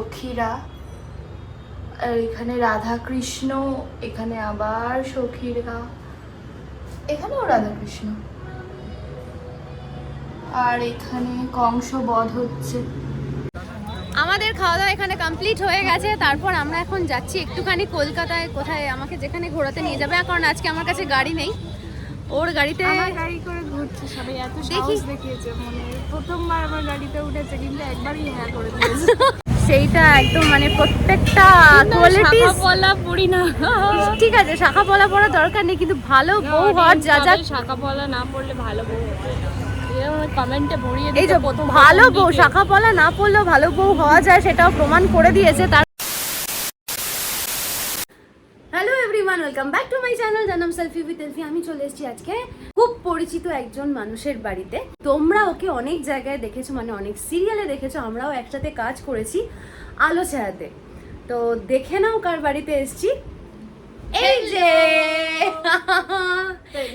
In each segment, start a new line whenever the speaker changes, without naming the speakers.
সখীরা, আর এখানে রাধা কৃষ্ণ, এখানে আবার সখীরা, এখানেও রাধা কৃষ্ণ, আর এখানে কংস বধ হচ্ছে।
আমাদের খাওয়া দাওয়া এখানে কমপ্লিট হয়ে গেছে। তারপর আমরা এখন যাচ্ছি একটুখানি কলকাতায়, কোথায় আমাকে যেখানে ঘোরাতে নিয়ে যাবে, কারণ আজকে আমার কাছে গাড়ি নেই। ওর গাড়িতে
গাড়ি করে ঘুরছে সবাই, এত সাহস দেখিয়েছে, মানে প্রথমবার আমার গাড়িতে উঠেছে কিন্তু একবারই হ্যাঁ করে দিয়েছে।
সেইটা একদম মানে প্রত্যেকটা কোয়ালিটি
শাখা পড়ি না,
ঠিক আছে, শাখা পলা পড়া দরকার নেই, কিন্তু ভালো বউ হওয়ার যা যা
শাখা পলা না পড়লে ভালো বউ কমেন্টে ভরিয়ে
এই যে ভালো বউ শাখা পলা না পড়লেও ভালো বউ হওয়া যায়, সেটাও প্রমাণ করে দিয়েছে তার। Hello everyone, welcome back to my channel, যার নাম সেলফি উইথ এলফি। আমি চলে এসেছি আজকে খুব পরিচিত একজন মানুষের বাড়িতে। তোমরা ওকে অনেক জায়গায় দেখেছো, মানে অনেক সিরিয়ালে দেখেছো, আমরাও একসাথে কাজ করেছি আলো ছায়াতে। তো দেখে নাও কার বাড়িতে এসেছি। এই যে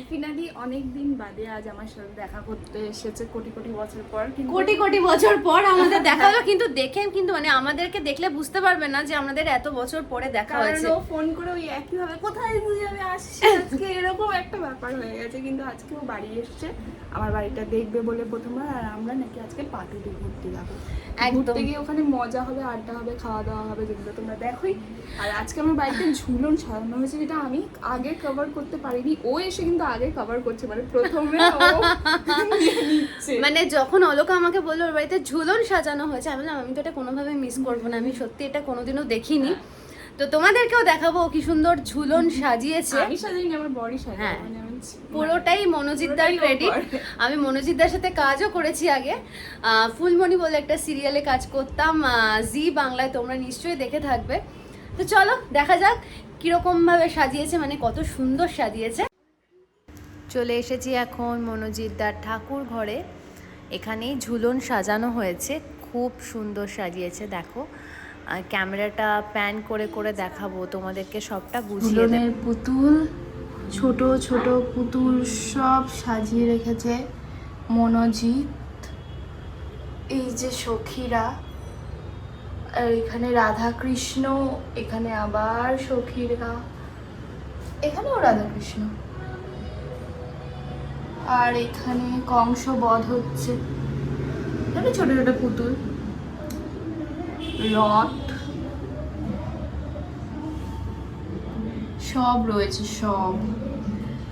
ফিনালি অনেকদিন বাদে আজ আমার সাথে দেখা করতে এসেছে, কোটি কোটি বছর পর।
কোটি কোটি বছর পর আমাদের দেখা হলো, কিন্তু দেখে কিন্তু মানে আমাদেরকে দেখলে বুঝতে পারবে না যে আমাদের এত বছর পরে দেখা হয়েছে।
ও ফোন করে ওই একই ভাবে কোথায় তুই, আমি আসছি আজকে, এরকম একটা ব্যাপার হয়ে গেছে। কিন্তু আজকে ও বাড়ি এসেছে, আমার বাড়িটা দেখবে বলে প্রথমবার। আর আমরা নাকি আজকে পাটুলি ঘুরতে যাবো, ঘুরতে গিয়ে ওখানে মজা হবে, আড্ডা হবে, খাওয়া দাওয়া হবে, যেগুলো তোমরা দেখোই। আর আজকে আমার বাড়িতে ঝুলন সাজানো হয়েছে, যেটা আমি আগে কভার করতে পারিনি। ও এসে কিন্তু আগে কভার করছে, মানে প্রথমে
মানে যখন অলকা আমাকে বললো ওর বাড়িতে ঝুলন সাজানো হয়েছে, আমি বললাম আমি তো এটা কোনোভাবে মিস করবো না, আমি সত্যি এটা কোনোদিনও দেখিনি। তো তোমাদেরকেও দেখাবো কি সুন্দর ঝুলন সাজিয়েছে।
আমি সাজাইনি, আমার বড়ি সাজায়।
হ্যাঁ, পুরোটাই মনোজিৎদার ক্রেডিট। আমি মনোজিৎদার সাথে কাজও করেছি আগে, ফুলমণি বলে একটা সিরিয়ালে কাজ করতাম জি বাংলায়, তোমরা নিশ্চয়ই দেখে থাকবে। তো চলো দেখা যাক কিরকম ভাবে সাজিয়েছে, মানে কত সুন্দর সাজিয়েছে। চলে এসেছি এখন মনোজিৎদার ঠাকুর ঘরে। এখানেই ঝুলন সাজানো হয়েছে, খুব সুন্দর সাজিয়েছে। দেখো ক্যামেরাটা প্যান করে করে দেখাবো তোমাদেরকে, সবটা বুঝিয়ে দেব।
পুতুল, ছোট ছোট পুতুল সব সাজিয়ে রেখেছে মনোজিৎ। এই যে সখীরা, আর এখানে রাধা কৃষ্ণ, এখানে আবার সখীরা, এখানেও রাধা কৃষ্ণ, আর এখানে কংস বধ হচ্ছে। এখানে ছোট ছোট পুতুল, রথ সব রয়েছে, সব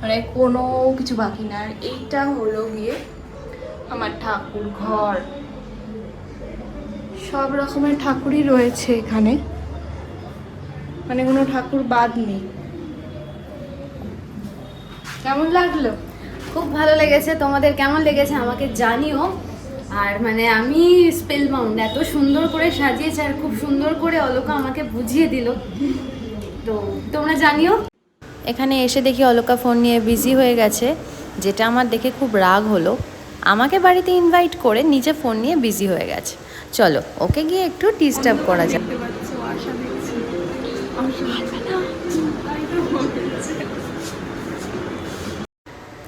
মানে কোনো কিছু বাকি না। আর এইটা হলো গিয়ে আমার ঠাকুর ঘর, সব রকমের ঠাকুরই রয়েছে এখানে, মানে কোনো ঠাকুর বাদ নেই। কেমন লাগলো?
খুব ভালো লেগেছে। তোমাদের কেমন লেগেছে আমাকে জানিও। আর মানে আমি স্পেল বাউন্ড, এত সুন্দর করে সাজিয়েছে আর খুব সুন্দর করে অলকা আমাকে বুঝিয়ে দিল। তো তোমরা জানিও। এখানে এসে দেখি অলকা ফোন নিয়ে বিজি হয়ে গেছে, যেটা আমার দেখে খুব রাগ হলো। আমাকে বাড়িতে ইনভাইট করে নিজে ফোন নিয়ে বিজি হয়ে গেছে। চলো ওকে গিয়ে একটু ডিস্টার্ব করা যাক।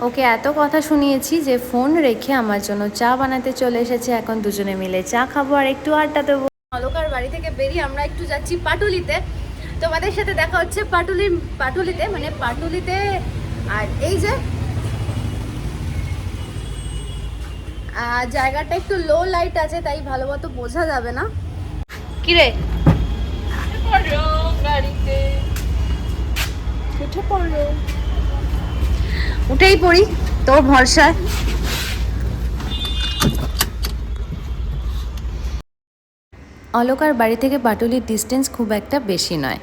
ওকে এত কথা শুনিয়েছি যে ফোন রেখে আমার জন্য চা বানাতে চলে এসেছে। এখন দুজনে মিলে চা খাবো আর একটু আড্ডা দেবো। অলকার বাড়ি থেকে বেরিয়ে আমরা একটু যাচ্ছি পাটুলিতে। তোমাদের সাথে দেখা হচ্ছে পাটুলিতে, মানে পাটুলিতে। আর এই যে জায়গাটা একটু লো লাইট আছে, তাই ভালো মতো বোঝা যাবে না। কিরে উঠেই পড়ি তোর ভরসায়। অলকার বাড়ি থেকে পাটুলির ডিস্টেন্স খুব একটা বেশি নয়।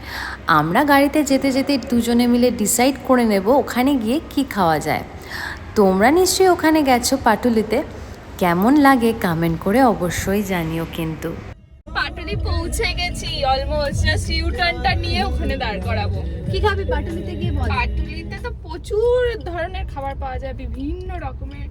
আমরা গাড়িতে যেতে যেতে দুজনে মিলে ডিসাইড করে নেব ওখানে গিয়ে কি খাওয়া যায়। তোমরা নিশ্চয়ই ওখানে গেছো পাটুলিতে, কেমন লাগে কমেন্ট করে অবশ্যই জানিও। কিন্তু
পাটুলি পৌঁছে গেছি অলমোস্ট, জাস্ট ইউ টার্নটা নিয়ে ওখানে দাঁড় করাবো।
কি খাবি পাটুলিতে গিয়ে বল?
পাটুলিতে তো প্রচুর ধরনের খাবার পাওয়া যায়, বিভিন্ন রকমের।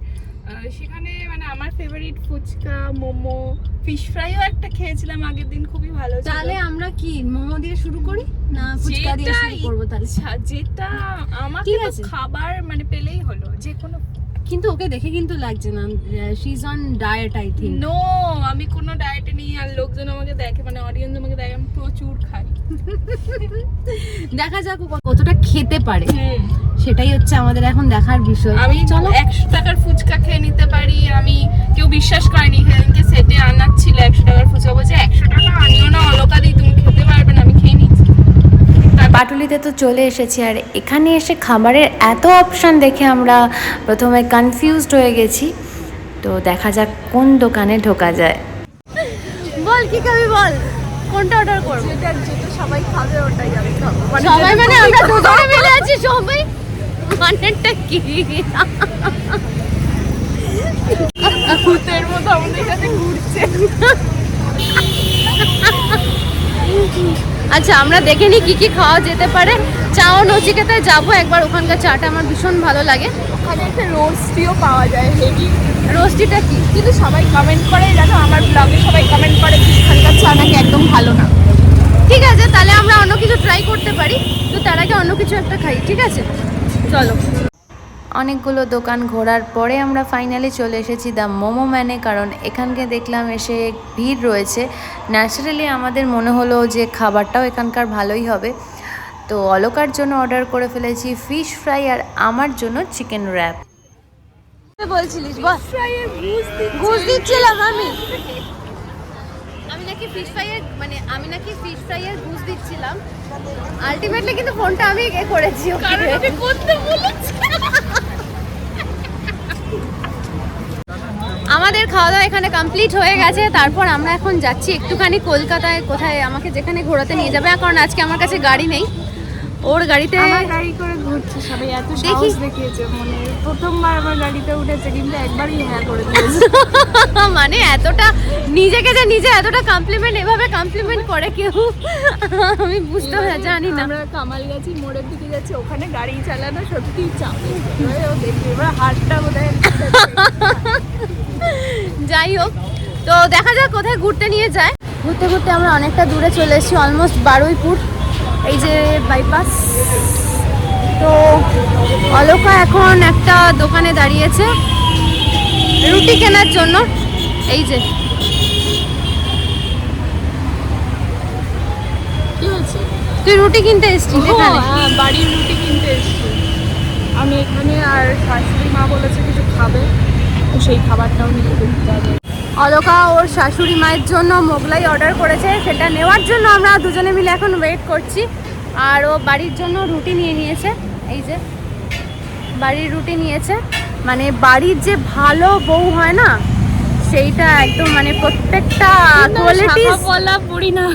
সেখানে মানে আমার ফেভারিট ফুচকা, মোমো, ফিশ ফ্রাইও একটা খেয়েছিলাম আগের দিন, খুবই ভালো ছিল।
তাহলে আমরা কি মোমো দিয়ে শুরু করি না ফুচকা দিয়ে শুরু করব? তাহলে
যেটা আমাকে তো খাবার মানে পেলেই হলো, যে কোনো
কিন্তু ওকে দেখে কিন্তু লাগছে না, she is on diet I think.
No, আমি কোনো ডায়েটে নেই, আর লোকজন আমাকে দেখে, মানে অডিয়েন্স আমাকে দেখে আমি প্রচুর খাই।
দেখা যাক ও কতটা খেতে পারে, সেটাই হচ্ছে আমাদের এখন দেখার বিষয়।
আমি
চলো
100 টাকার ফুচকা খেয়ে নিতে পারি। আমি কেউ বিশ্বাস করেনি, সেদিনকে সেটে আনাচ্ছিল 100 টাকার ফুচকা, বলছে 100 টাকা আনিও না অলকা দি, তুমি খেতে পারবে না। আমি খেয়ে নিচ্ছি।
পাটুলিতে তো চলে এসেছি, আর এখানে এসে খাবারের এত অপশান দেখে আমরা প্রথমে কনফিউজড হয়ে গেছি। তো দেখা যাক কোন দোকানে ঢোকা যায়।
বল কি খাবি বল, কোনটা অর্ডার করব?
যেটা সবাই খাবে ওটাই আমি খাবো।
সবাই মানে আমরা দুজনে মিলে আছি সবাই, মানেটা কি?
ভূতের মতো আমাদের সাথে ঘুরছে।
আচ্ছা আমরা দেখে নিই কি কি খাওয়া যেতে পারে। চাও নচিকেতায় যাবো একবার, ওখানকার চাটা আমার ভীষণ ভালো লাগে।
ওখানে একটা রোস্টিও পাওয়া যায়, হেভি।
রোস্টিটা কি?
কিন্তু সবাই কমেন্ট করে, জানো আমার ব্লগে সবাই কমেন্ট করে যে এখানকার চা নাকি একদম ভালো না।
ঠিক আছে, তাহলে আমরা অন্য কিছু ট্রাই করতে পারি, তো তার আগে অন্য কিছু একটা খাই, ঠিক আছে? চলো।
অনেকগুলো দোকান ঘোরার পরে আমরা ফাইনালি চলে এসেছি দ্য মোমো ম্যানে, কারণ এখানকে দেখলাম এসে ভিড় রয়েছে। ন্যাচারালি আমাদের মনে হলো যে খাবারটাও এখানকার ভালোই হবে, তো অলকার জন্য অর্ডার করে ফেলেছি ফিশ ফ্রাই, আর আমার জন্য চিকেন র্যাপ।
বলছিলিস বল? ঘুষ দিচ্ছিলাম আমি নাকি ফিশ ফ্রাইয়ের, মানে আমি নাকি ফিশ ফ্রাইয়ের ঘুষ দিচ্ছিলাম। আলটিমেটলি কিন্তু ফোনটা আমি করেছি ওকে করতে বলেছি। আমাদের খাওয়া দাওয়া এখানে কমপ্লিট হয়ে গেছে। তারপর আমরা এখন যাচ্ছি একটুখানি কলকাতায়, কোথায় আমাকে যেখানে ঘোরাতে নিয়ে যাবে, কারণ আজকে আমার কাছে গাড়ি নেই। ওর গাড়িতে
আমার গাড়ি করে ঘুরছে সবাই, এত সাহস দেখিয়েছে। মনে প্রথমবার আমার গাড়িতে উঠেছে, কিন্তু একবারই হ্যাঁ করে দিয়েছে।
মানে এতটা নিজেকে যে নিজে এতটা কমপ্লিমেন্ট, এভাবে কমপ্লিমেন্ট করে কেউ, আমি বুঝতে জানি না।
আমরা কামালগাছি মোড়ের দিকে যাচ্ছি, ওখানে গাড়ি চালানো সত্যি চাপ। ও দেখি এবার হাতটা বোধহয়।
যাই হোক, তো দেখা যাক কোথায় ঘুরতে নিয়ে যায়। ঘুরতে ঘুরতে আমরা অনেকটা দূরে চলে এসেছি, অলমোস্ট বারুইপুর, এই যে বাইপাস। তো অলকা এখন একটা দোকানে দাঁড়িয়েছে রুটি কেনার জন্য। এই যে
কি হয়েছে?
তুই রুটি কিনতে এসেছিস এখানে?
হ্যাঁ, বাড়ির রুটি কিনতে এসেছি আমি এখানে, আর শাশুড়ি মা বলেছে কিছু খাবে, তো সেই খাবারটাও নিয়ে দেখতে হবে।
অলকা ওর শাশুড়ি মায়ের জন্য মোগলাই অর্ডার করেছে, সেটা নেওয়ার জন্য আমরা দুজনে মিলে এখন ওয়েট করছি। আর ও বাড়ির জন্য রুটি নিয়ে নিয়েছে, এই যে বাড়ির রুটি নিয়েছে। মানে বাড়ির যে ভালো বউ হয় না, সেইটা একদম মানে প্রত্যেকটা কোয়ালিটি
শাখা পড়ি না।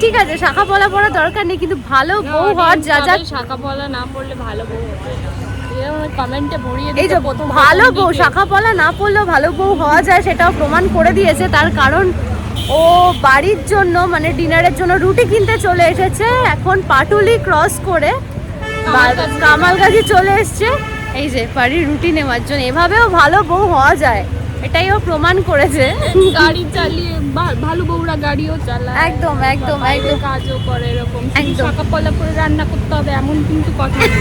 ঠিক আছে, শাখা পলা পড়া দরকার নেই, কিন্তু ভালো বউ হওয়ার যা যা,
শাখা পলা না পড়লে ভালো বউ হবে, কমেন্টে ভরিয়ে
এই যে ভালো বউ শাখা পলা না পড়লেও ভালো বউ হওয়া যায়, সেটাও প্রমাণ করে দিয়েছে। তার কারণ ও বাড়ির জন্য মানে ডিনারের জন্য রুটি কিনতে চলে এসেছে, এখন পাটুলি ক্রস করে কামালগাছি চলে এসছে, এই যে বাড়ির রুটি নেওয়ার জন্য। এভাবেও ভালো বউ হওয়া যায়, এটাই ও প্রমাণ করেছে।
গাড়ি চালিয়ে ভালো বউরা গাড়িও চালায়,
একদম একদম একদম
কাজও করে, এরকম
একদম।
শাখা পলা করে রান্না করতে হবে এমন কিন্তু কথা নেই।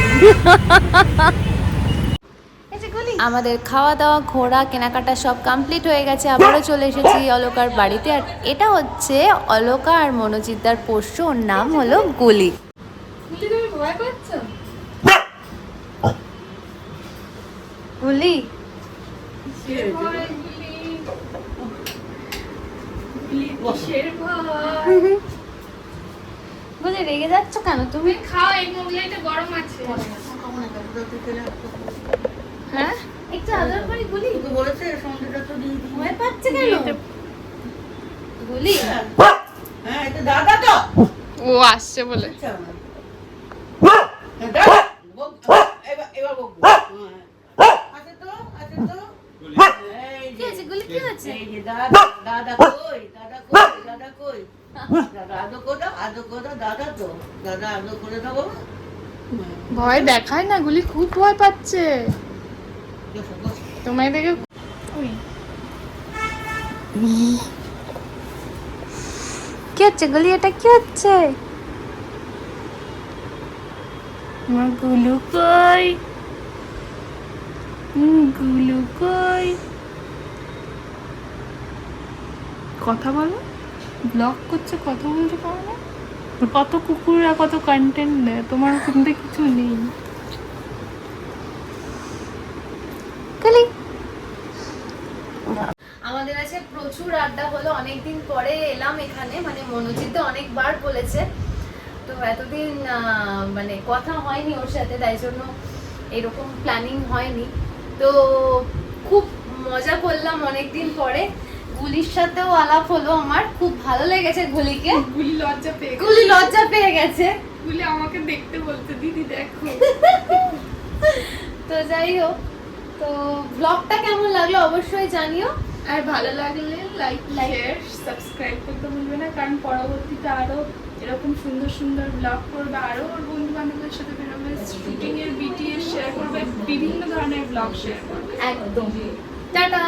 আমাদের খাওয়া দাওয়া ঘোরা কেনাকাটা সব কমপ্লিট হয়ে গেছে, আবারও চলে এসেছি অলকার বাড়িতে। আর এটা হচ্ছে অলকা আর মনোজিৎদার পোষ্য, ওর নাম হলো গুলি।
গুলি বলে রেগে যাচ্ছ কেন তুমি?
খাও, এই মোগলাইটা গরম আছে।
হ্যাঁ একটু আদর করে গুলি বলেছে, সন্ধ্যাটা তো দিয়ে দিই, ভয় পাচ্ছে কেন গুলি?
হ্যাঁ এটা দাদা তো,
ও আসছে বলে।
কি আছে গুলি, কি আছে?
দাদা কই, দাদা কই, দাদা কই, দাদা আদো কোদা, আদো কোদা, দাদা তো, দাদা আদো করে দাও বাবা।
ভয় দেখায় না, গুলি খুব ভয় পাচ্ছে তোমায় দেখে।
কি হচ্ছে গুলি, এটা কি হচ্ছে?
আমার গুলু কই, গুলু কই, কথা বলো, ব্লগ করছে, কথা বলতে পারো না? কত কুকুররা কত কন্টেন্ট নেয়, তোমার কিন্তু কিছু নেই।
আমাদের আছে প্রচুর আড্ডা হলো, অনেকদিন পরে এলাম এখানে, মানে মনোজিৎ তো অনেকবার বলেছে, তো এতদিন মানে কথা হয়নি ওর সাথে, তাই জন্য এরকম প্ল্যানিং হয়নি। তো খুব মজা করলাম অনেকদিন পরে, গুলির সাথেও আলাপ হলো আমার, খুব ভালো লেগেছে গুলিকে।
গুলি লজ্জা পেয়ে গেছে,
গুলি লজ্জা পেয়ে গেছে।
গুলি আমাকে দেখতে বলতে, দিদি দেখো।
তো যাই হোক, তো ব্লগটা কেমন লাগলো অবশ্যই জানিও।
আর ভালো লাগলে লাইক, শেয়ার, সাবস্ক্রাইব করতে ভুলবে না, কারণ পরবর্তীতে আরো এরকম সুন্দর সুন্দর ব্লগ করবে, আরো ওর বন্ধু বান্ধবদের সাথে বেরোবে, শুটিং এর বিটিএস শেয়ার করবে, বিভিন্ন ধরনের ব্লগ শেয়ার করবে।
একদম, টাটা।